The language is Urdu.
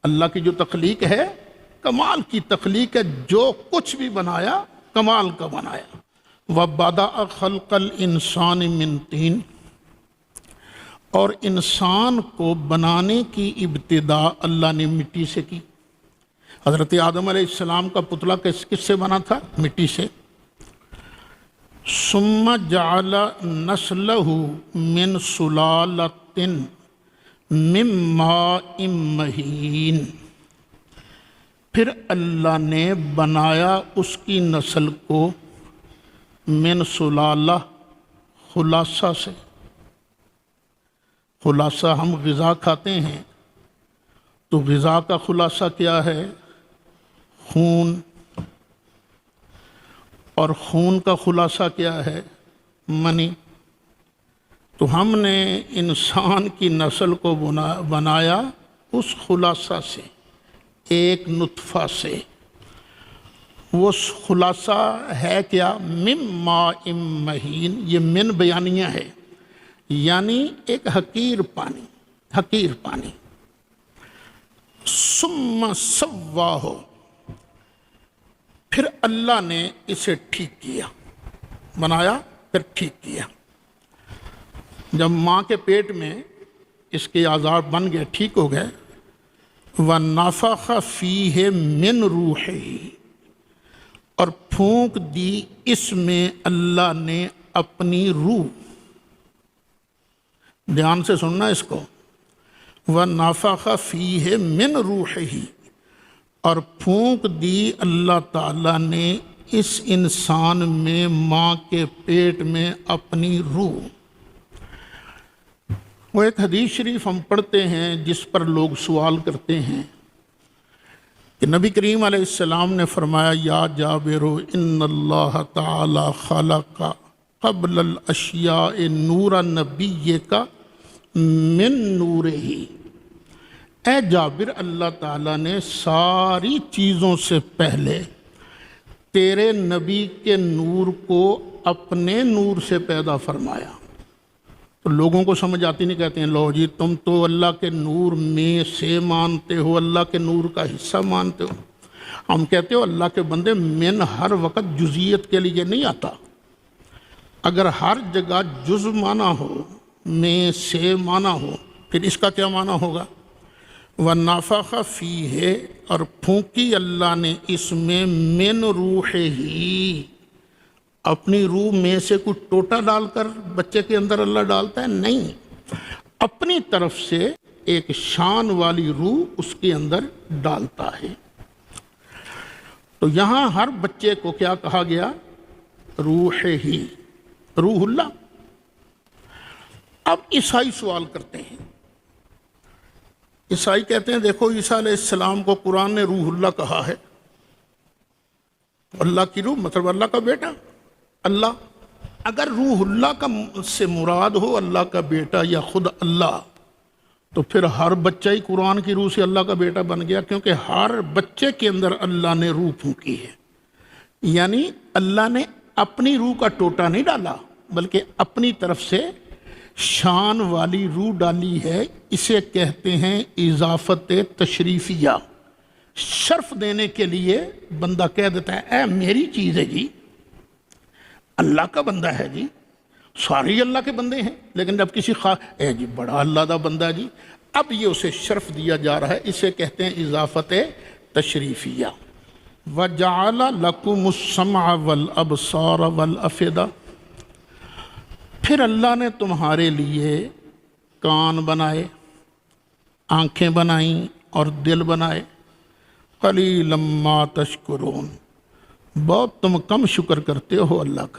اللہ کی جو تخلیق ہے کمال کی تخلیق ہے، جو کچھ بھی بنایا کمال کا بنایا۔ وَبَدَأَ خَلْقَ الْإِنسَانِ مِنْ طِينٍ، اور انسان کو بنانے کی ابتدا اللہ نے مٹی سے کی۔ حضرت آدم علیہ السلام کا پتلا کس سے بنا تھا؟ مٹی سے۔ ثم جعل نسلہ من سلالۃ من ماء مہین، پھر اللہ نے بنایا اس کی نسل کو من سلالہ، خلاصہ سے۔ خلاصہ ہم غذا کھاتے ہیں تو غذا کا خلاصہ کیا ہے؟ خون، اور خون کا خلاصہ کیا ہے؟ منی۔ تو ہم نے انسان کی نسل کو بنایا اس خلاصہ سے، ایک نطفہ سے۔ وہ خلاصہ ہے کیا؟ من ماء مہین، یہ من بیانیہ ہے، یعنی ایک حقیر پانی، حقیر پانی۔ ثم سواہ، پھر اللہ نے اسے ٹھیک کیا، بنایا پھر ٹھیک کیا۔ جب ماں کے پیٹ میں اس کے اعضاء بن گئے، ٹھیک ہو گئے، وَنَفَخَ فِيهِ مِن رُوحِهِ، اور پھونک دی اس میں اللہ نے اپنی روح۔ دھیان سے سننا اس کو، وَنَفَخَ فِيهِ مِن رُوحِهِ، اور پھونک دی اللہ تعالیٰ نے اس انسان میں، ماں کے پیٹ میں، اپنی روح۔ وہ ایک حدیث شریف ہم پڑھتے ہیں جس پر لوگ سوال کرتے ہیں کہ نبی کریم علیہ السلام نے فرمایا، یا جابر ان اللہ تعالی خلق قبل الاشیاء نور نبیک من نورہ۔ اے جابر، اللہ تعالیٰ نے ساری چیزوں سے پہلے تیرے نبی کے نور کو اپنے نور سے پیدا فرمایا۔ تو لوگوں کو سمجھ آتی نہیں، کہتے ہیں لو جی تم تو اللہ کے نور میں سے مانتے ہو، اللہ کے نور کا حصہ مانتے ہو۔ ہم کہتے ہو اللہ کے بندے، من ہر وقت جزئیت کے لیے نہیں آتا۔ اگر ہر جگہ جز مانا ہو، میں سے مانا ہو، پھر اس کا کیا مانا ہوگا؟ وَنَفَخَ فِيهِ، اور پھونکی اللہ نے اس میں، من روحہ، اپنی روح میں سے کچھ ٹوٹا ڈال کر بچے کے اندر اللہ ڈالتا ہے؟ نہیں، اپنی طرف سے ایک شان والی روح اس کے اندر ڈالتا ہے۔ تو یہاں ہر بچے کو کیا کہا گیا؟ روح ہی، روح اللہ۔ اب عیسائی سوال کرتے ہیں، عیسائی کہتے ہیں دیکھو عیسیٰ علیہ السلام کو قرآن نے روح اللہ کہا ہے، اللہ کی روح مطلب اللہ کا بیٹا۔ اللہ، اگر روح اللہ کا سے مراد ہو اللہ کا بیٹا یا خود اللہ، تو پھر ہر بچہ ہی قرآن کی روح سے اللہ کا بیٹا بن گیا، کیونکہ ہر بچے کے اندر اللہ نے روح پھونکی ہے۔ یعنی اللہ نے اپنی روح کا ٹوٹا نہیں ڈالا، بلکہ اپنی طرف سے شان والی روح ڈالی ہے۔ اسے کہتے ہیں اضافت تشریفیہ۔ شرف دینے کے لیے بندہ کہہ دیتا ہے اے میری چیز ہے جی، اللہ کا بندہ ہے جی، سارے اللہ کے بندے ہیں، لیکن جب کسی اے جی بڑا اللہ دا بندہ ہے جی، اب یہ اسے شرف دیا جا رہا ہے، اسے کہتے ہیں اضافت تشریفیہ۔ وَجَعَلَ لَكُمُ السَّمْعَ وَالْأَبْصَارَ وَالْأَفْئِدَةَ، پھر اللہ نے تمہارے لیے کان بنائے، آنکھیں بنائیں اور دل بنائے۔ قَلِيلًا مَا تَشْكُرُونَ، بہت تم کم شکر کرتے ہو اللہ کا۔